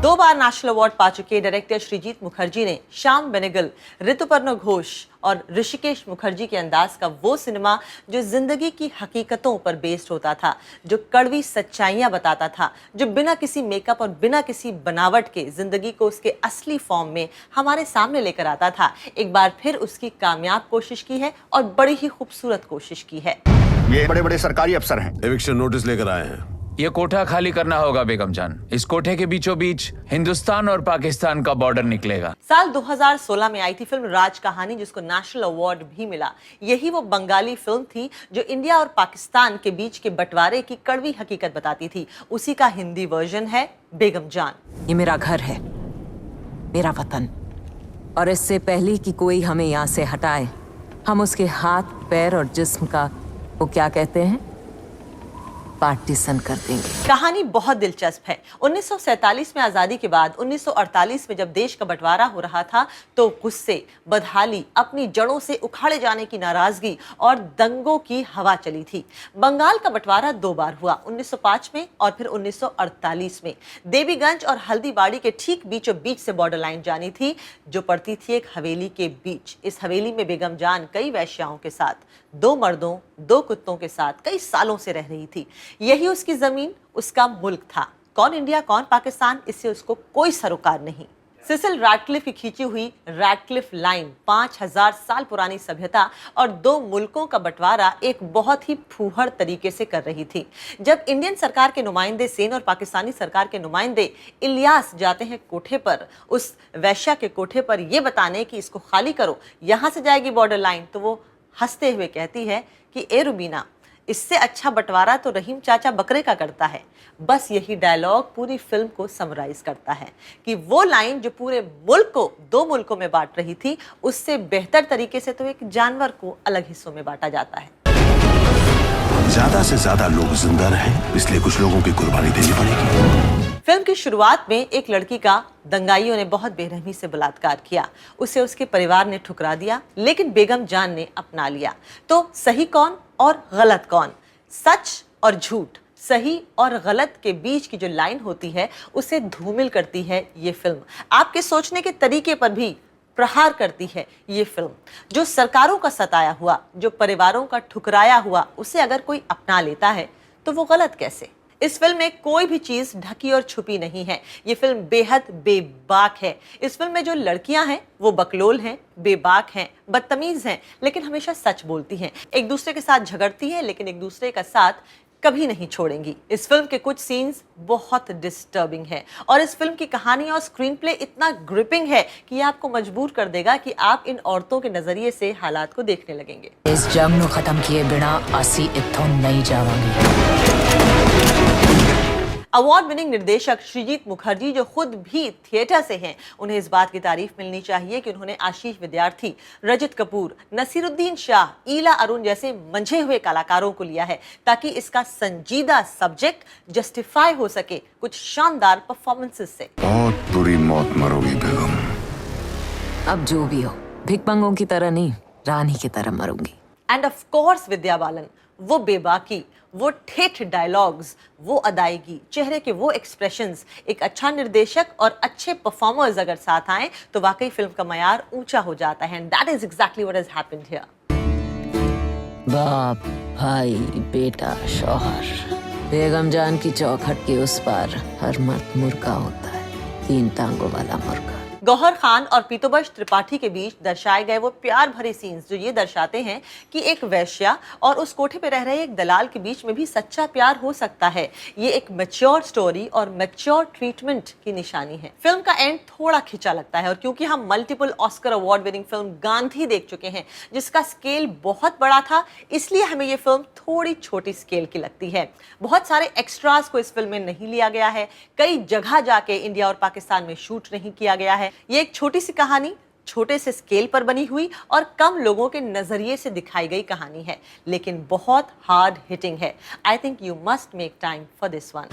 2 बार national award पा चुके director Sreejith Mukherjee ने श्याम बेनेगल, ऋतुपर्ण घोष और ऋषिकेश मुखर्जी के अंदाज का वो सिनेमा जो जिंदगी की हकीकतों पर बेस्ड होता था, जो कड़वी सच्चाइयां बताता था, जो बिना किसी मेकअप और बिना किसी बनावट के जिंदगी को उसके असली फॉर्म में हमारे सामने लेकर आता था, एक बार फिर उसकी कामयाब कोशिश की है और बड़ी ही खूबसूरत कोशिश की है। ये बड़े बड़े सरकारी अफसर हैं, एविक्शन नोटिस लेकर आए हैं। ये कोठा खाली करना होगा बेगम जान। इस कोठे के बीचों बीच हिंदुस्तान और पाकिस्तान का बॉर्डर निकलेगा। साल 2016 में आई थी फिल्म राज कहानी, जिसको नेशनल अवार्ड भी मिला। यही वो बंगाली फिल्म थी जो इंडिया और पाकिस्तान के बीच के बंटवारे की कड़वी हकीकत बताती थी। उसी का हिंदी वर्जन है बेगम जान। ये मेरा घर है, मेरा वतन, और इससे पहले कि कोई हमें यहाँ से हटाए, हम उसके हाथ, पैर और जिस्म का वो क्या कहते हैं, पार्टीशन कर देंगे। कहानी बहुत दिलचस्प है। 1947 में आजादी के बाद 1948 में जब देश का बंटवारा हो रहा था, तो गुस्से, बदहाली, अपनी जड़ों से उखाड़े जाने की नाराजगी और दंगों की हवा चली थी। बंगाल का बंटवारा 2 बार हुआ, 1905 में और फिर 1948 में। देवीगंज और हल्दीबाड़ी के ठीक बीचों बीच से बॉर्डर लाइन जानी थी, जो पड़ती थी एक हवेली के बीच। इस हवेली में बेगम जान कई वैश्याओं के साथ, 2 मर्दों, 2 कुत्तों के साथ कई सालों से रह रही थी। यही उसकी जमीन, उसका मुल्क था। कौन इंडिया कौन पाकिस्तान, इससे उसको कोई सरोकार नहीं। सिसिल रैडक्लिफ की खींची हुई रैडक्लिफ लाइन 5000 साल पुरानी सभ्यता और 2 मुल्कों का बंटवारा एक बहुत ही फूहड़ तरीके से कर रही थी। जब इंडियन सरकार के नुमाइंदे सेन और पाकिस्तानी सरकार के नुमाइंदे इलियास जाते हैं कोठे पर, उस वैश्या के कोठे पर, यह बताने कि इसको खाली करो, यहां से जाएगी बॉर्डर लाइन, तो वो हंसते हुए कहती है कि ए रुबीना, इससे अच्छा बंटवारा तो रहीम चाचा बकरे का करता है। बस यही डायलॉग पूरी फिल्म को समराइज करता है कि वो लाइन जो पूरे मुल्क को 2 मुल्कों में बांट रही थी, उससे बेहतर तरीके से तो एक जानवर को अलग हिस्सों में बांटा जाता है। ज्यादा से ज्यादा लोग जिंदा रहें, इसलिए कुछ लोगों की कुर्बानी देनी पड़ेगी। फिल्म की शुरुआत में एक लड़की का दंगाइयों ने बहुत बेरहमी से बलात्कार किया। उसे उसके परिवार ने ठुकरा दिया, लेकिन बेगम जान ने अपना लिया। तो सही कौन और गलत कौन, सच और झूठ, सही और गलत के बीच की जो लाइन होती है, उसे धूमिल करती है ये फिल्म। आपके सोचने के तरीके पर भी प्रहार करती है ये फिल्म। जो सरकारों का सताया हुआ, जो परिवारों का ठुकराया हुआ, उसे अगर कोई अपना लेता है तो वो गलत कैसे। इस फिल्म में कोई भी चीज ढकी और छुपी नहीं है। ये फिल्म बेहद बेबाक है। इस फिल्म में जो लड़कियां हैं वो बकलोल हैं, बेबाक हैं, बदतमीज हैं, लेकिन हमेशा सच बोलती हैं। एक दूसरे के साथ झगड़ती हैं, लेकिन एक दूसरे का साथ कभी नहीं छोड़ेंगी। इस फिल्म के कुछ सीन्स बहुत डिस्टर्बिंग है और इस फिल्म की कहानी और स्क्रीन प्ले इतना ग्रिपिंग है कि ये आपको मजबूर कर देगा कि आप इन औरतों के नजरिए से हालात को देखने लगेंगे। इस जंग को खत्म किए बिना असी इत्थों नहीं जावांगे। अवार्ड विनिंग निर्देशक श्रीजीत मुखर्जी, जो खुद भी थिएटर से हैं, उन्हें इस बात की तारीफ मिलनी चाहिए कि उन्होंने आशीष विद्यार्थी, रजत कपूर, नसीरुद्दीन शाह, ईला अरुण जैसे मंझे हुए कलाकारों को लिया है, ताकि इसका संजीदा सब्जेक्ट जस्टिफाई हो सके कुछ शानदार परफॉर्मेंसेस से। बहुत बुरी मौत मरोगी बेगम। अब जो भी हो, भिखमंगों की तरह नहीं, रानी की तरह मरूंगी। End of course Vidya Balan, वो बेबाकी, वो ठेठ डायलॉग्स, वो अदायगी, चेहरे के वो एक्सप्रेशंस, एक अच्छा निर्देशक और अच्छे परफॉर्मर्स अगर साथ आए तो वाकई फिल्म का मयार ऊंचा हो जाता है। And that is exactly what has happened here. बाप, भाई, बेटा, शौहर, बेगम जान की चौखट के उस पार हर मर्द मुर्गा होता है, 3 टांगों वाला मुर्गा। गौहर खान और पीतोबश त्रिपाठी के बीच दर्शाए गए वो प्यार भरे सीन्स जो ये दर्शाते हैं कि एक वैश्या और उस कोठे पे रह रहे एक दलाल के बीच में भी सच्चा प्यार हो सकता है। ये एक मैच्योर स्टोरी और मैच्योर ट्रीटमेंट की निशानी है। फिल्म का एंड थोड़ा खिंचा लगता है और क्योंकि हम multiple Oscar award winning film Gandhi देख चुके हैं, जिसका स्केल बहुत बड़ा था, इसलिए हमें ये फिल्म थोड़ी छोटी स्केल की लगती है। बहुत सारे एक्स्ट्रास को इस फिल्म में नहीं लिया गया है, कई जगह जाके इंडिया और पाकिस्तान में शूट नहीं किया गया है। ये एक छोटी सी कहानी, छोटे से स्केल पर बनी हुई और कम लोगों के नजरिए से दिखाई गई कहानी है, लेकिन बहुत हार्ड हिटिंग है। I think you must make time for this one.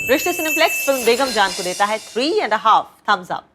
रिश्ते सिनेप्लेक्स फिल्म बेगम जान को देता है 3.5 थम्स अप।